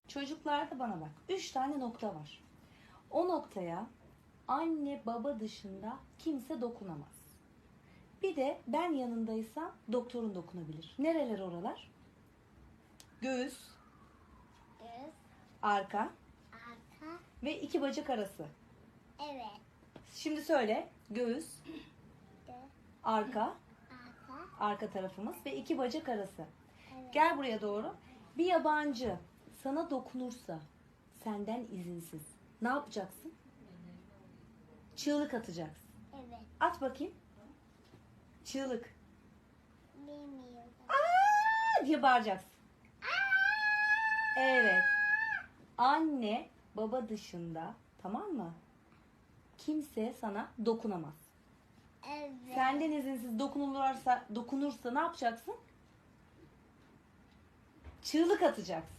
Çocuklarda bana bak. 3 tane nokta var. O noktaya anne baba dışında kimse dokunamaz. Bir de ben yanındaysam doktorun dokunabilir. Nereler oralar? Göğüs, Göz, arka arka, ve iki bacak arası. evet. Şimdi söyle. Göğüs, Göz, arka, arka, arka tarafımız ve iki bacak arası. evet. Gel buraya doğru. Bir yabancı sana dokunursa senden izinsiz ne yapacaksın? Çığlık atacaksın. Evet. At bakayım. Çığlık. Bilmiyorum. Aa diye bağıracaksın. Evet. Anne, baba dışında, tamam mı? Kimse sana dokunamaz. Evet. Senden izinsiz dokunursa ne yapacaksın? Çığlık atacaksın.